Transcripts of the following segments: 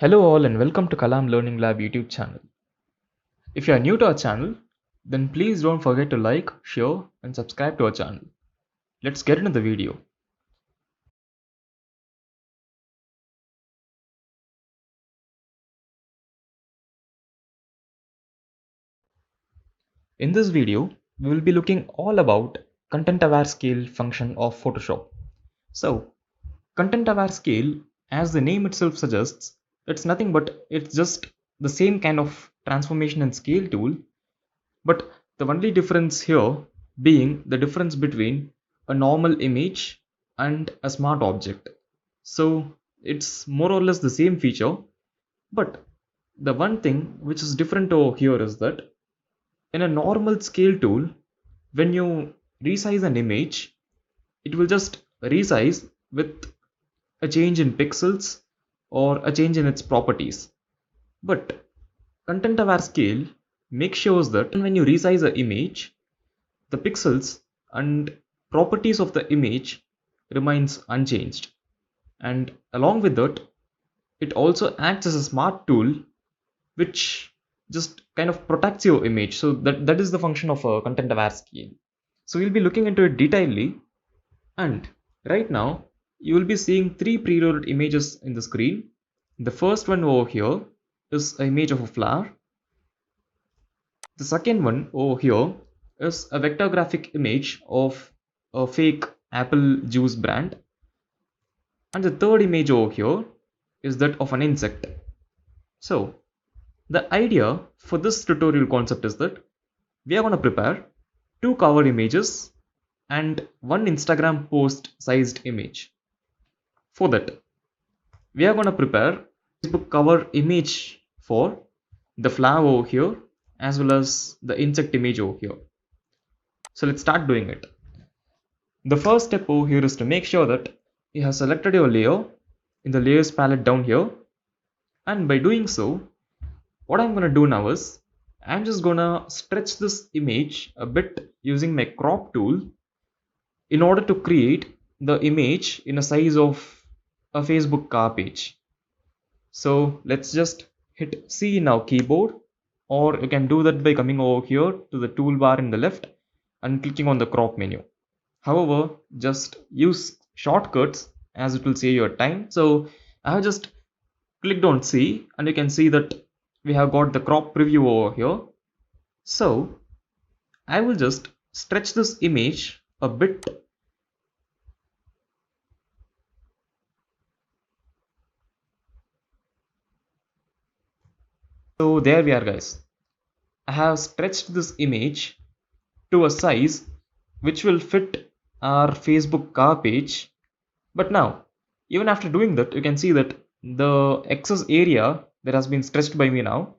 Hello all and welcome to Kalam Learning Lab YouTube channel. If you are new to our channel, then please don't forget to like, share and subscribe to our channel. Let's get into the video. In this video, we will be looking all about content aware scale function of Photoshop. So, content aware scale, as the name itself suggests, it's just the same kind of transformation and scale tool, but the only difference here being the difference between a normal image and a smart object. So it's more or less the same feature, but the one thing which is different over here is that in a normal scale tool, when you resize an image, it will just resize with a change in pixels or a change in its properties. But content aware scale makes sure that when you resize an image, the pixels and properties of the image remains unchanged. And along with that, it also acts as a smart tool which just kind of protects your image. So that is the function of a content aware scale. So we'll be looking into it detailedly, and right now you will be seeing three preloaded images in the screen. The first one over here is an image of a flower. The second one over here is a vector graphic image of a fake apple juice brand. And the third image over here is that of an insect. So the idea for this tutorial concept is that we are going to prepare two cover images and one Instagram post sized image. For that, we are going to prepare Facebook cover image for the flower over here as well as the insect image over here. So let's start doing it. The first step over here is to make sure that you have selected your layer in the layers palette down here, and by doing so, what I'm going to do now is I'm just going to stretch this image a bit using my crop tool in order to create the image in a size of a Facebook car page. So let's just hit C in our keyboard, or you can do that by coming over here to the toolbar in the left and clicking on the crop menu. However, just use shortcuts as it will save your time. So I have just clicked on C and you can see that we have got the crop preview over here. So I will just stretch this image a bit. So there we are, guys. I have stretched this image to a size which will fit our Facebook car page. But now, even after doing that, you can see that the excess area that has been stretched by me now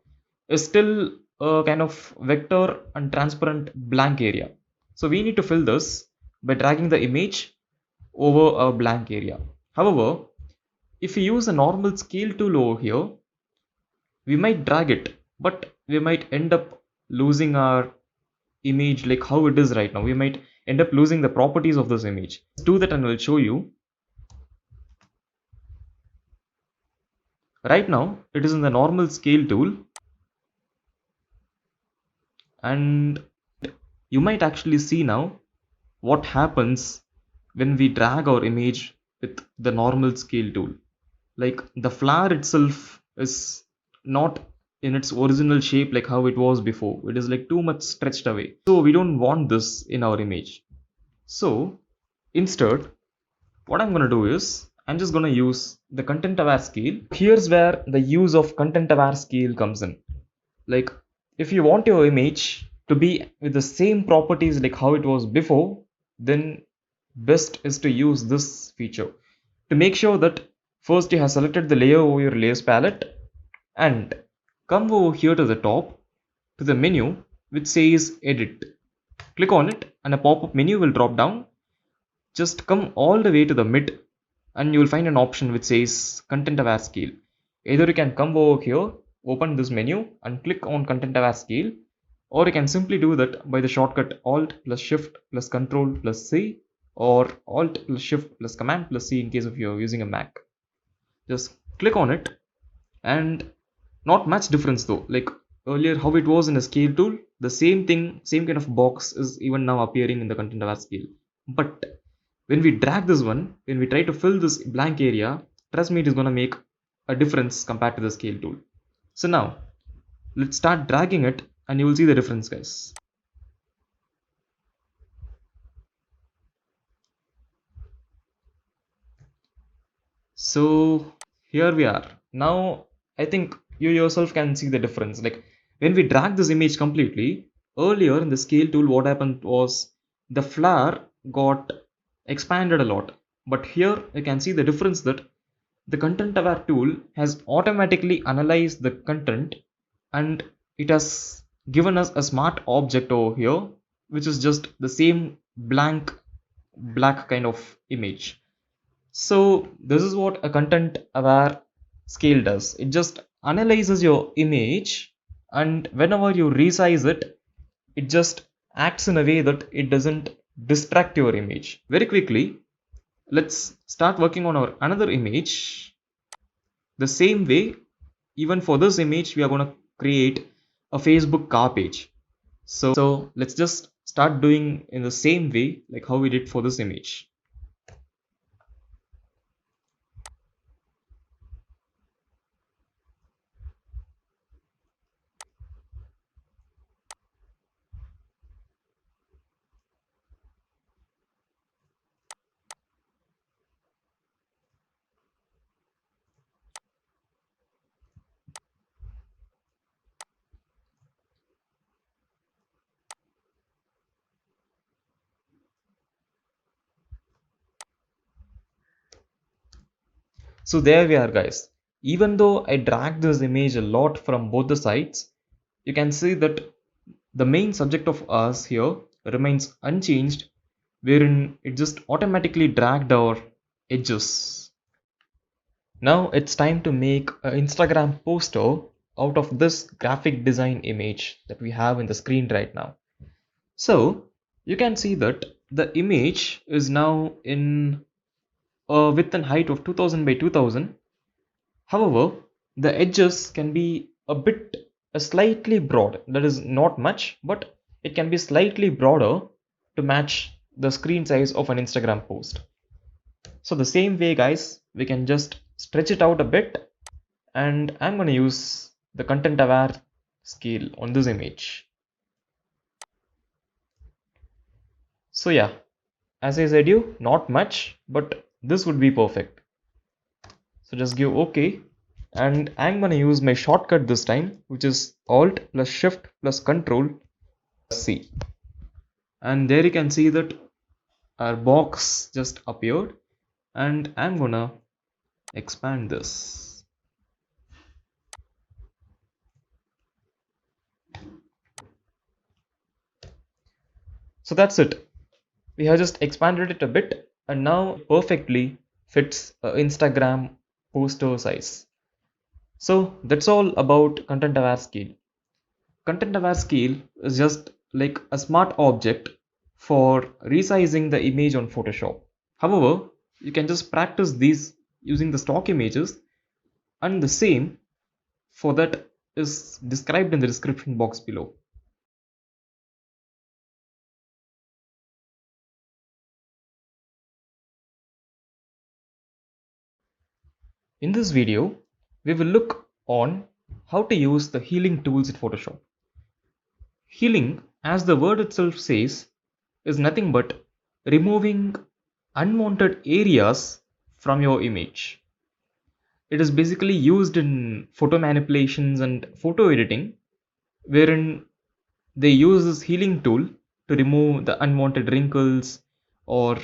is still a kind of vector and transparent blank area. So we need to fill this by dragging the image over a blank area. However, if we use a normal scale tool over here, we might drag it, but we might end up losing our image like how it is right now. We might end up losing the properties of this image. Let's do that and I'll show you. Right now it is in the normal scale tool, and you might actually see now what happens when we drag our image with the normal scale tool. Like the flower itself is not in its original shape like how it was before. It is like too much stretched away, so we don't want this in our image. So instead, what I'm going to do is I'm just going to use the content aware scale. Here's where the use of content aware scale comes in. Like if you want your image to be with the same properties like how it was before, then best is to use this feature to make sure that first you have selected the layer over your layers palette and come over here to the top to the menu which says edit. Click on it and a pop-up menu will drop down. Just come all the way to the mid and you will find an option which says content aware scale. Either you can come over here, open this menu and click on content aware scale, or you can simply do that by the shortcut Alt plus Shift plus Control plus C, or Alt plus Shift plus Command plus C in case if you're using a Mac. Just click on it And not much difference though. Like earlier how it was in a scale tool, the same thing, same kind of box is even now appearing in the content aware scale. But when we drag this one, when we try to fill this blank area, trust me, it is going to make a difference compared to the scale tool. So now let's start dragging it and you will see the difference, guys. So here we are. Now I think you yourself can see the difference. Like when we drag this image completely, earlier in the scale tool, what happened was the flower got expanded a lot. But here you can see the difference that the content aware tool has automatically analyzed the content and it has given us a smart object over here, which is just the same blank black kind of image. So this is what a content aware scale does. It just analyzes your image, and whenever you resize it, it just acts in a way that it doesn't distract your image. Very quickly, let's start working on our another image. The same way, even for this image, we are going to create a Facebook car page. So let's just start doing in the same way like how we did for this image. So there we are, guys. Even though I dragged this image a lot from both the sides, you can see that the main subject of us here remains unchanged, wherein it just automatically dragged our edges. Now it's time to make an Instagram poster out of this graphic design image that we have in the screen right now. So you can see that the image is now in a width and height of 2000 by 2000. However, the edges can be a slightly broad. That is not much, but it can be slightly broader to match the screen size of an Instagram post. So the same way, guys, we can just stretch it out a bit, and I'm going to use the content aware scale on this image. So yeah, as I said you, not much, but this would be perfect. So just give OK, and I'm gonna use my shortcut this time, which is Alt plus Shift plus Control plus C. And there you can see that our box just appeared, and I'm gonna expand this. So that's it. We have just expanded it a bit, and now perfectly fits Instagram poster size. So that's all about content aware scale. Content aware scale is just like a smart object for resizing the image on Photoshop. However, you can just practice these using the stock images, and the same for that is described in the description box below. In this video, we will look on how to use the healing tools in Photoshop. Healing, as the word itself says, is nothing but removing unwanted areas from your image. It is basically used in photo manipulations and photo editing, wherein they use this healing tool to remove the unwanted wrinkles or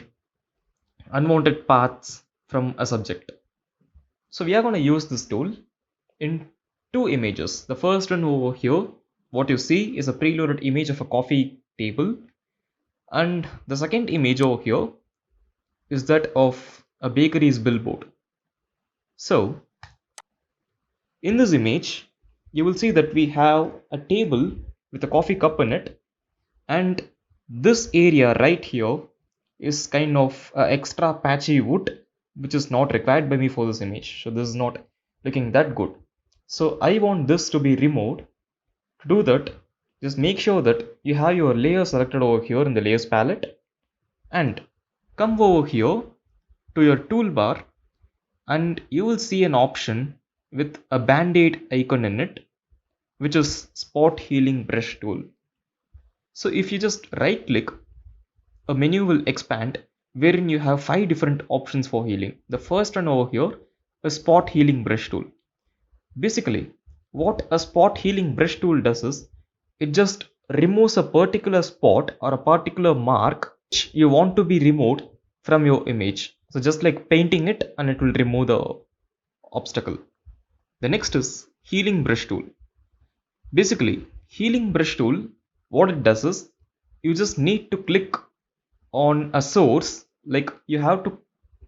unwanted paths from a subject. So we are going to use this tool in two images. The first one over here, what you see is a preloaded image of a coffee table, and the second image over here is that of a bakery's billboard. So in this image, you will see that we have a table with a coffee cup in it, and this area right here is kind of extra patchy wood which is not required by me for this image. So this is not looking that good. So I want this to be removed. To do that, just make sure that you have your layer selected over here in the layers palette and come over here to your toolbar, and you will see an option with a band-aid icon in it, which is spot healing brush tool. So if you just right click, a menu will expand wherein you have 5 different options for healing. The first one over here is spot healing brush tool. Basically, what a spot healing brush tool does is it just removes a particular spot or a particular mark which you want to be removed from your image. So just like painting it, and it will remove the obstacle. The next is healing brush tool. Basically, healing brush tool, what it does is you just need to click on a source, like you have to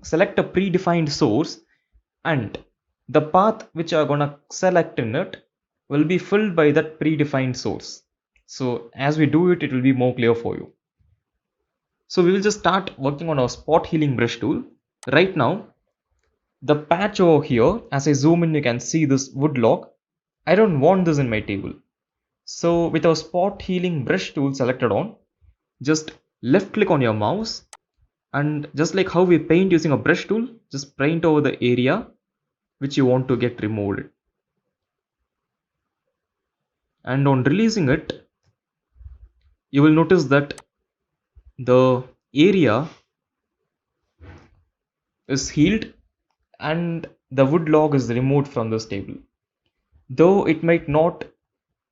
select a predefined source, and the path which you are gonna select in it will be filled by that predefined source. So as we do it, it will be more clear for you. So we will just start working on our spot healing brush tool. Right now, the patch over here, as I zoom in, you can see this wood log. I don't want this in my table. So with our spot healing brush tool selected on, just left click on your mouse, and just like how we paint using a brush tool, just paint over the area which you want to get removed. And on releasing it, you will notice that the area is healed and the wood log is removed from this table. Though it might not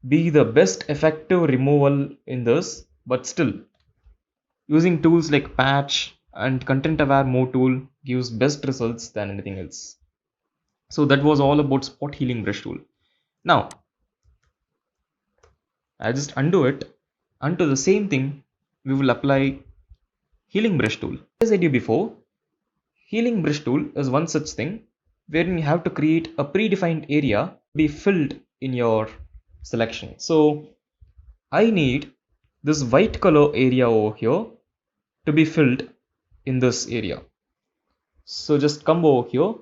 be the best effective removal in this, but still, using tools like patch and content aware mode tool gives best results than anything else. So that was all about spot healing brush tool. Now I just undo it. Unto the same thing, we will apply healing brush tool. As I did before, healing brush tool is one such thing wherein you have to create a predefined area to be filled in your selection. So I need this white color area over here to be filled in this area. So just come over here,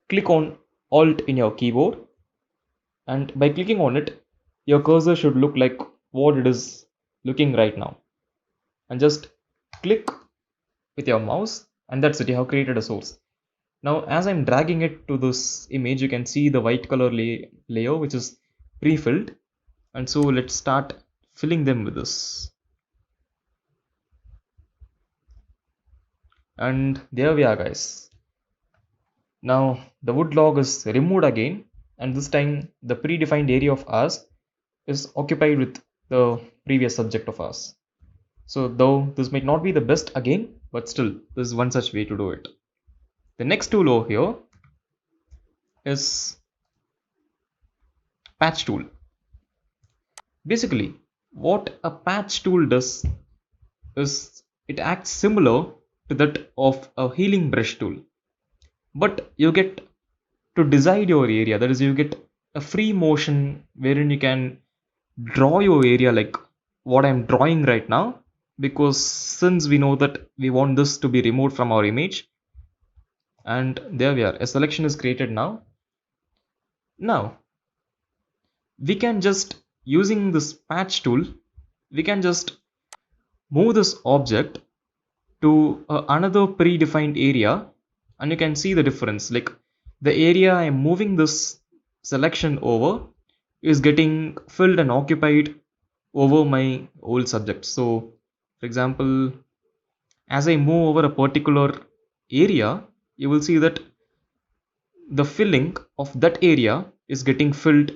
click on Alt in your keyboard, and by clicking on it, your cursor should look like what it is looking right now. And just click with your mouse, and that's it, you have created a source. Now as I'm dragging it to this image, you can see the white color layer which is pre-filled, and so let's start filling them with this. And there we are, guys. Now the wood log is removed again, and this time the predefined area of ours is occupied with the previous subject of ours. So though this might not be the best again, but still this is one such way to do it. The next tool over here is patch tool. Basically, what a patch tool does is it acts similar to that of a healing brush tool, but you get to decide your area. That is, you get a free motion wherein you can draw your area like what I'm drawing right now, because since we know that we want this to be removed from our image, and there we are, a selection is created now. Now we can just, using this patch tool, we can just move this object to another predefined area, and you can see the difference. Like the area I'm moving this selection over is getting filled and occupied over my old subject. So for example, as I move over a particular area, you will see that the filling of that area is getting filled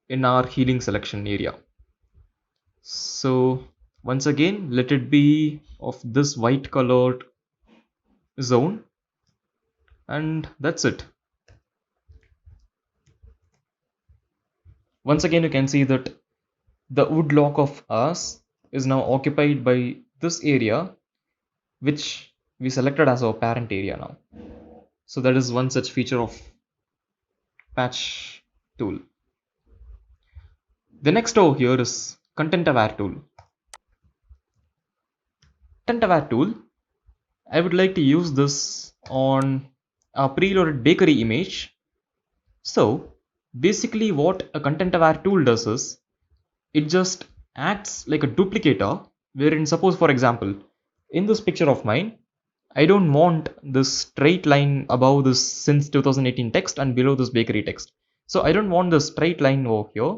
in our healing selection area. So once again, let it be of this white colored zone, and that's it. Once again, you can see that the wood log of ours is now occupied by this area which we selected as our parent area now. So that is one such feature of patch tool. The next over here is content aware tool. Content aware tool, I would like to use this on a preloaded bakery image. So Basically, what a content aware tool does is it just acts like a duplicator, wherein, suppose, for example, in this picture of mine, I don't want this straight line above this since 2018 text and below this bakery text. So I don't want the straight line over here.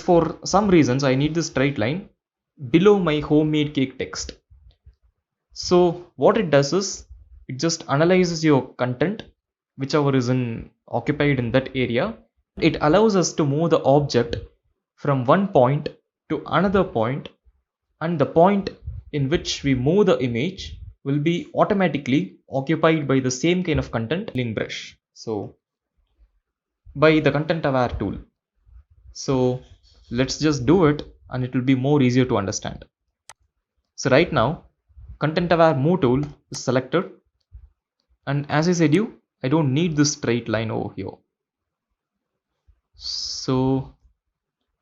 For some reasons, I need this straight line below my homemade cake text. So what it does is it just analyzes your content, whichever is occupied in that area. It allows us to move the object from one point to another point, and the point in which we move the image will be automatically occupied by the same kind of content in brush. So by the content aware tool. So let's just do it and it will be more easier to understand. So right now, content aware move tool is selected, and as I said I don't need this straight line over here. So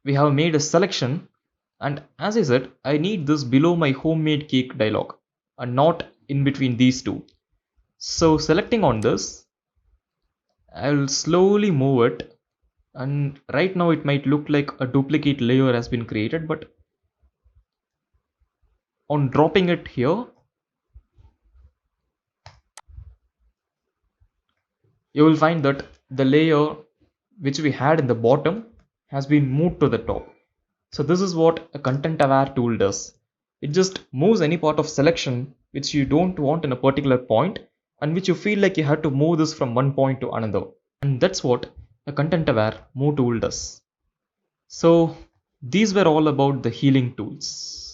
we have made a selection, and as I said, I need this below my homemade cake dialog and not in between these two. So selecting on this, I will slowly move it, and right now it might look like a duplicate layer has been created, but on dropping it here, you will find that the layer which we had in the bottom has been moved to the top. So this is what a content aware tool does. It just moves any part of selection which you don't want in a particular point and which you feel like you have to move this from one point to another. And that's what a content aware move tool does. So these were all about the healing tools.